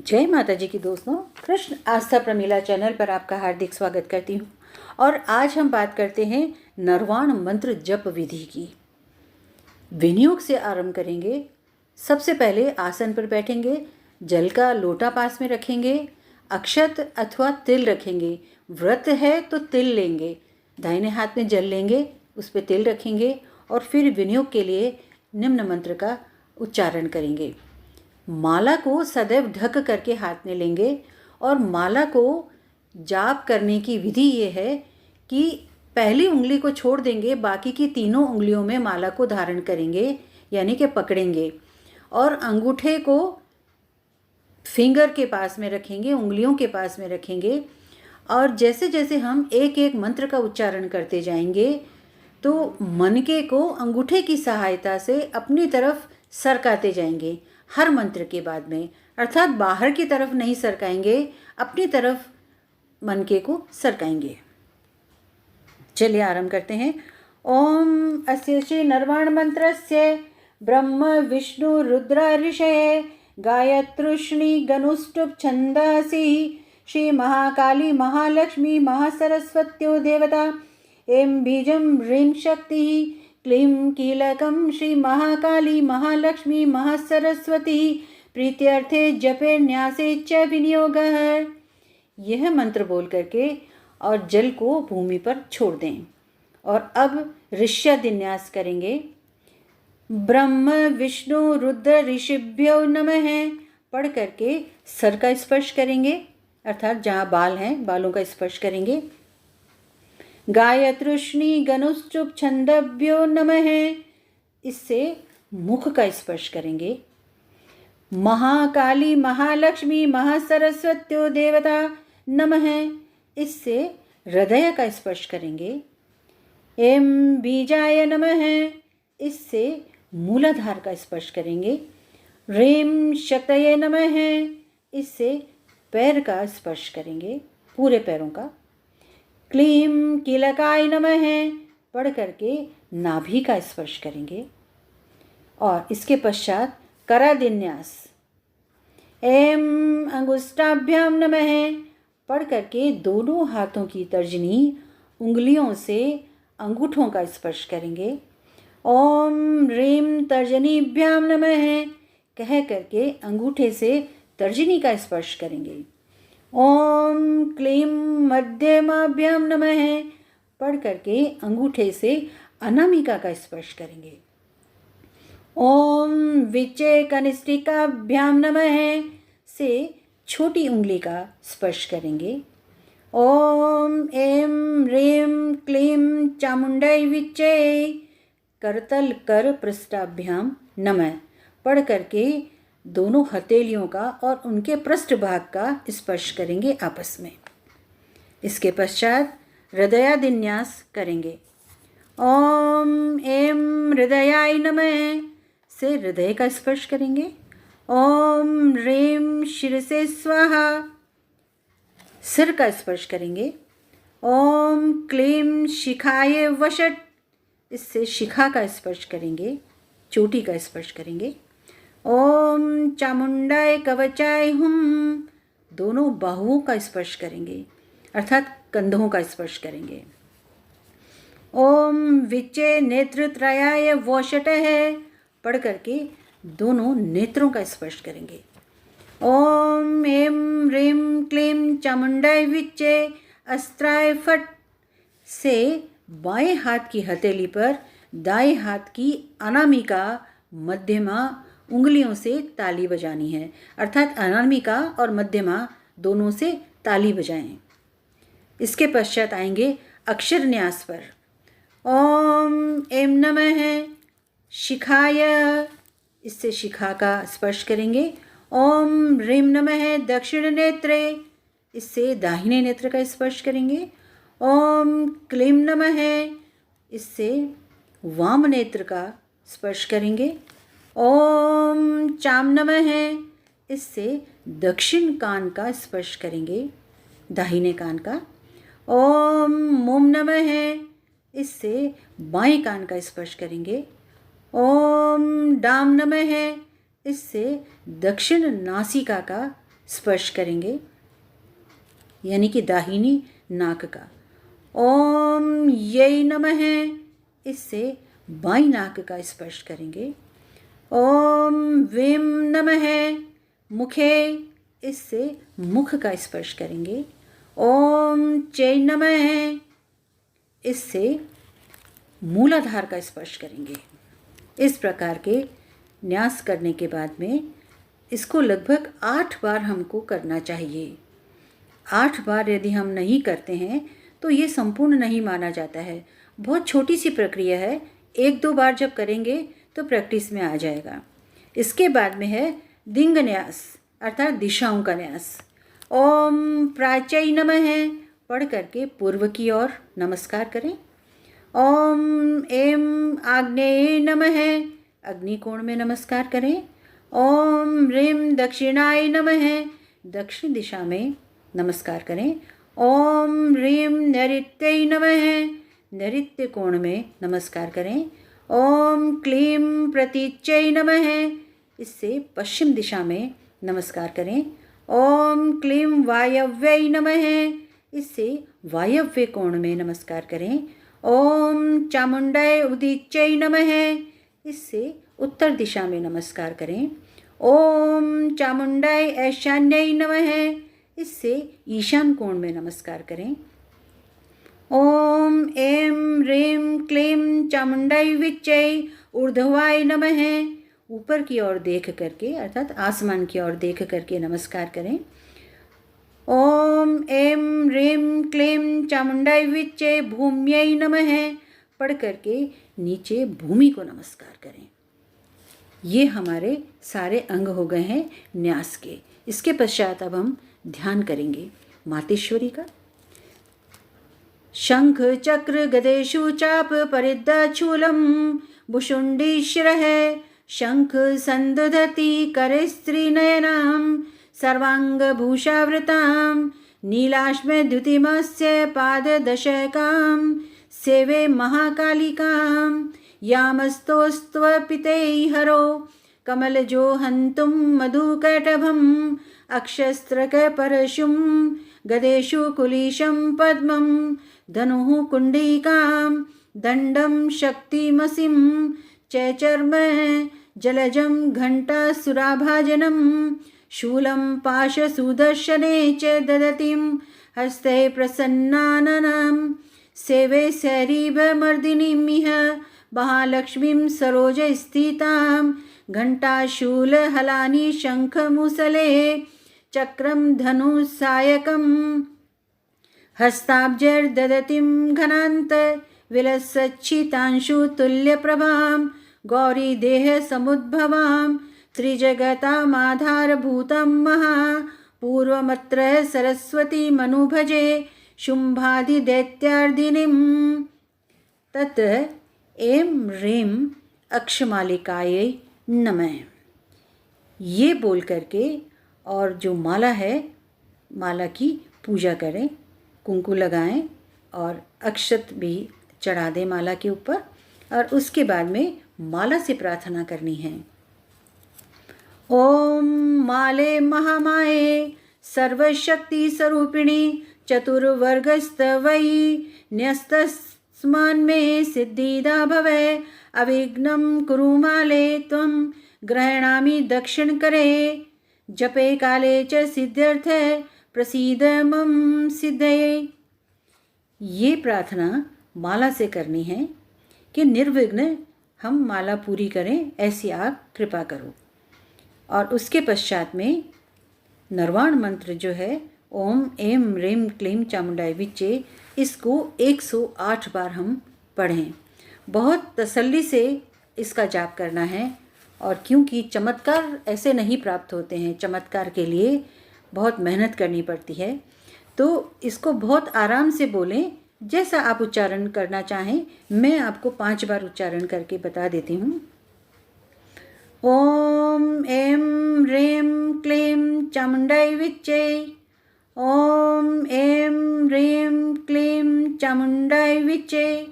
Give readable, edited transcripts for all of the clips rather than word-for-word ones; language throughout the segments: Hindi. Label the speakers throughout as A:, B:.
A: जय माता जी की दोस्तों, कृष्ण आस्था प्रमीला चैनल पर आपका हार्दिक स्वागत करती हूँ। और आज हम बात करते हैं नरवाण मंत्र जप विधि की। विनियोग से आरंभ करेंगे। सबसे पहले आसन पर बैठेंगे, जल का लोटा पास में रखेंगे, अक्षत अथवा तिल रखेंगे। व्रत है तो तिल लेंगे, दाहिने हाथ में जल लेंगे, उस पर तिल रखेंगे और फिर विनियोग के लिए निम्न मंत्र का उच्चारण करेंगे। माला को सदैव ढक करके हाथ में लेंगे और माला को जाप करने की विधि ये है कि पहली उंगली को छोड़ देंगे, बाकी की तीनों उंगलियों में माला को धारण करेंगे, यानी कि पकड़ेंगे और अंगूठे को फिंगर के पास में रखेंगे, उंगलियों के पास में रखेंगे। और जैसे जैसे हम एक एक मंत्र का उच्चारण करते जाएंगे तो मनके को अंगूठे की सहायता से अपनी तरफ सरकाते जाएंगे हर मंत्र के बाद में, अर्थात बाहर की तरफ नहीं सरकाएंगे, अपनी तरफ मनके को सरकाएंगे। चलिए आरंभ करते हैं। ओम अस्य श्री नरवाण मंत्रस्य ब्रह्म विष्णु रुद्र ऋषये गायत्रुष्णि गनुष्टुप छंदासि श्री महाकाली महालक्ष्मी महासरस्वत्यो देवता एम बीजम ह्रीं शक्ति क्लीं कीलकं श्री महाकाली महालक्ष्मी महासरस्वती प्रीत्यर्थे जपे न्यासे च विनियोगः। यह मंत्र बोल करके और जल को भूमि पर छोड़ दें। और अब ऋष्यादिन्यास करेंगे। ब्रह्म विष्णु रुद्र ऋषिभ्यो नमः पढ़ करके सर का स्पर्श करेंगे, अर्थात जहाँ बाल हैं बालों का स्पर्श करेंगे। गायत्रुष्णि गनुश्चुप छंदभ्यो नमः, इससे मुख का स्पर्श करेंगे। महाकाली महालक्ष्मी महासरस्वत्यो देवता नमः, इससे हृदय का स्पर्श करेंगे। एम बीजाय नमः, इससे मूलाधार का स्पर्श करेंगे। ह्रीं शक्तये नमः, इससे पैर का स्पर्श करेंगे, पूरे पैरों का। क्लीं कीलकाय नमः पढ़ करके नाभि का स्पर्श करेंगे। और इसके पश्चात करादिन्यास। एम अंगुष्ठाभ्याम नमः पढ़ करके दोनों हाथों की तर्जनी उंगलियों से अंगूठों का स्पर्श करेंगे। ओम ह्रीं तर्जनीभ्याम नमः कह करके अंगूठे से तर्जनी का स्पर्श करेंगे। ओम क्लीं मध्यमाभ्याम नमः पढ़ करके अंगूठे से अनामिका का स्पर्श करेंगे। ओम विचे कनिष्ठिकाभ्याम नमः से छोटी उंगली का स्पर्श करेंगे। ओम एम ह्रीं क्लीं चामुंडै विचे करतल कर पृष्ठाभ्याम नमः पढ़ करके दोनों हथेलियों का और उनके पृष्ठभाग का स्पर्श करेंगे आपस में। इसके पश्चात हृदयादिन्यास करेंगे। ओम एम हृदयाय नमः से हृदय का स्पर्श करेंगे। ओम ह्रीं शिरसे स्वाहा सिर का स्पर्श करेंगे। ओम क्लीं शिखाय वषट, इससे शिखा का स्पर्श करेंगे, चोटी का स्पर्श करेंगे। ओम चामुंडाय कवचाय हुम, दोनों बाहुओं का स्पर्श करेंगे, अर्थात कंधों का स्पर्श करेंगे। ओम विचे नेत्रत्रयाय वोषटः पढ़ करके दोनों नेत्रों का स्पर्श करेंगे। ओम एम ह्रीं क्लीं चामुंडाय विचे अस्त्राय फट से बाएं हाथ की हथेली पर दाएं हाथ की अनामिका मध्यमा उंगलियों से ताली बजानी है, अर्थात अनामिका और मध्यमा दोनों से ताली बजाएं। इसके पश्चात आएंगे अक्षर न्यास पर। ओम एम नमः शिखाय, इससे शिखा का स्पर्श करेंगे। ओम ह्रीं नमः दक्षिण नेत्रे, इससे दाहिने नेत्र का स्पर्श करेंगे। ओम क्लीं नमः, इससे वाम नेत्र का स्पर्श करेंगे। ओम चाम नमः, इससे दक्षिण कान का स्पर्श करेंगे, दाहिने कान का। ओम मुम नमः, इससे बाएं कान का स्पर्श करेंगे। ओम डाम नमः, इससे दक्षिण नासिका का स्पर्श करेंगे, यानी कि दाहिनी नाक का। ओम यै नमः, इससे बाईं नाक का स्पर्श करेंगे। ओम विम नमः मुखे, इससे मुख का स्पर्श करेंगे। ओम चै नमः, इससे मूलाधार का स्पर्श करेंगे। इस प्रकार के न्यास करने के बाद में इसको लगभग 8 बार हमको करना चाहिए। 8 बार यदि हम नहीं करते हैं तो ये संपूर्ण नहीं माना जाता है। बहुत छोटी सी प्रक्रिया है, 1-2 बार जब करेंगे तो प्रैक्टिस में आ जाएगा। इसके बाद में है दिंग न्यास, अर्थात दिशाओं का न्यास। ओम प्राच्य नमः पढ़ करके पूर्व की ओर नमस्कार करें। ओम एम आग्नेय नमः, अग्निकोण में नमस्कार करें। ओम ह्रीं दक्षिणाय नमः, दक्षिण दिशा में नमस्कार करें। ओम ह्रीं नैऋत्यै नमः, नैऋत्य कोण में नमस्कार करें। ओम क्लीं प्रतीच्यै नमः, इससे पश्चिम दिशा में नमस्कार करें। ओम क्लीं वायव्यै नमः, इससे वायव्य कोण में नमस्कार करें। ओम चामुंडाय उदीच्यै नमः, इससे उत्तर दिशा में नमस्कार करें। ओम चामुंडाय ईशान्यै नमः, इससे ईशान कोण में नमस्कार करें। ओम ऐं ह्रीं क्लीं चामुंडाय विच्चै ऊर्ध्वाय नमः, ऊपर की ओर देख करके अर्थात आसमान की ओर देख करके नमस्कार करें। ओम ऐं ह्रीं क्लीं चामुंडाय विच्चै भूम्यै नमः, पढ़ करके नीचे भूमि को नमस्कार करें। ये हमारे सारे अंग हो गए हैं न्यास के। इसके पश्चात अब हम ध्यान करेंगे मातेश्वरी का। शंख चक्र गदेषु चाप परिद्दशूलं भुशुण्डीशिरः, शंख संदधति करे स्त्रीनयनां सर्वांगभूषावृतां, नीलाश्मद्युतिमस्य पाददशकां सेवे महाकालिकां, यामस्तोस्त्वपितैर्हरो कमलजो हन्तुं मधुकैटभम्, अक्षस्त्रकपरशुं गदेषु कुलिशं पद्मं, धनुः कुण्डिकां दण्डं शक्तिमसिं चैचर्म जलजं घण्टासुराभाजनं, शूलं पाशसुदर्शने च ददतिं हस्ते प्रसन्नाननं, सेवे शरीभमर्दिनीमिह महालक्ष्मीं सरोजस्थितां, घण्टाशूलहलानि शङ्खमुसले चक्रं धनुसायकं, हस्ताब्जैर्ददतिं घनान्त विलसच्छितांशु तुल्यप्रभां, गौरीदेहसमुद्भवां त्रिजगतामाधारभूतं महा, पूर्वमत्र सरस्वती मनुभजे शुम्भादिदैत्यार्दिनीं। तत् ऐं ह्रीं अक्षमालिकायै नमः, ये बोल करके और जो माला है माला की पूजा करें, कुंकु लगाएं और अक्षत भी चढ़ा दें माला के ऊपर। और उसके बाद में माला से प्रार्थना करनी है। ओम माले महामाये सर्वशक्ति स्वरूपिणी चतुर्वर्गस्तवै न्यस्तस्मान्मे सिद्धिदा भवे, अविघ्नं कुरु माले त्वं ग्रहणामि दक्षिणकरे, जपे काले च सिद्ध्यर्थे प्रसीद मम सिद्धये। ये प्रार्थना माला से करनी है कि निर्विघ्न हम माला पूरी करें, ऐसी आप कृपा करो। और उसके पश्चात में नरवाण मंत्र जो है ओम ऐं ह्रीं क्लीं चामुंडाय विच्चे, इसको 108 बार हम पढ़ें। बहुत तसल्ली से इसका जाप करना है। और क्योंकि चमत्कार ऐसे नहीं प्राप्त होते हैं, चमत्कार के लिए बहुत मेहनत करनी पड़ती है, तो इसको बहुत आराम से बोलें, जैसा आप उच्चारण करना चाहें। मैं आपको 5 बार उच्चारण करके बता देती हूँ। ओम ऐं ह्रीं क्लीं चामुंडाय विच्चे, ओम ऐं ह्रीं क्लीं चामुंडाय विच्चे,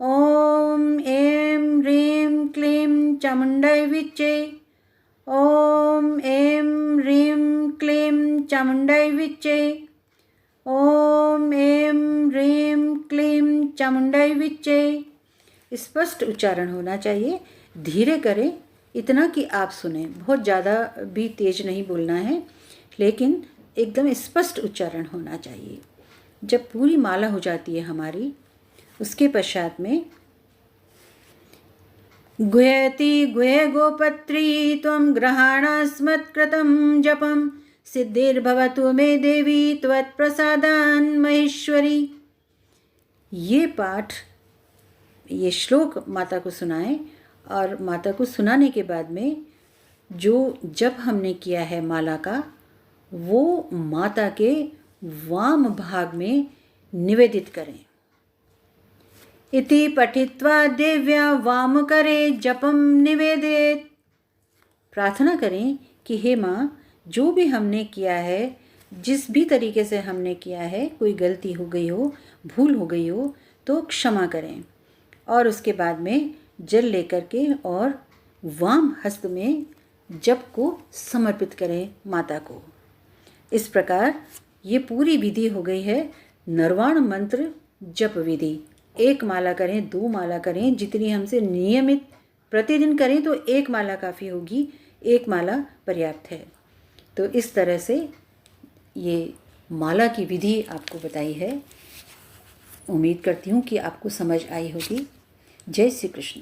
A: ओम ऐं ह्रीं क्लीं चामुंडाय विच्चे, ओम ऐं ह्रीं क्लीं चामुंडाई विच्चे। ओम ऐं ह्रीं क्लीं चामुंडाई विच्चे। स्पष्ट उच्चारण होना चाहिए, धीरे करें, इतना कि आप सुने, बहुत ज़्यादा भी तेज नहीं बोलना है, लेकिन एकदम स्पष्ट उच्चारण होना चाहिए। जब पूरी माला हो जाती है हमारी, उसके पश्चात में गुह्यति गुह्य गोपत्री त्वं ग्रहाणास्मत्कृतं जपं सिद्धिर्भवतु मे देवी त्वत्प्रसादान् महेश्वरी। ये पाठ, ये श्लोक माता को सुनाएं और माता को सुनाने के बाद में जो जप हमने किया है माला का, वो माता के वाम भाग में निवेदित करें। इति पठित्वा देव्या वामकरे जपम निवेदित। प्रार्थना करें कि हे माँ, जो भी हमने किया है, जिस भी तरीके से हमने किया है, कोई गलती हो गई हो, भूल हो गई हो, तो क्षमा करें। और उसके बाद में जल लेकर के और वाम हस्त में जप को समर्पित करें माता को। इस प्रकार ये पूरी विधि हो गई है नरवाण मंत्र जप विधि। एक माला करें, 2 माला करें, जितनी हमसे नियमित प्रतिदिन करें तो 1 माला काफ़ी होगी, 1 माला पर्याप्त है। तो इस तरह से ये माला की विधि आपको बताई है। उम्मीद करती हूँ कि आपको समझ आई होगी। जय श्री कृष्ण।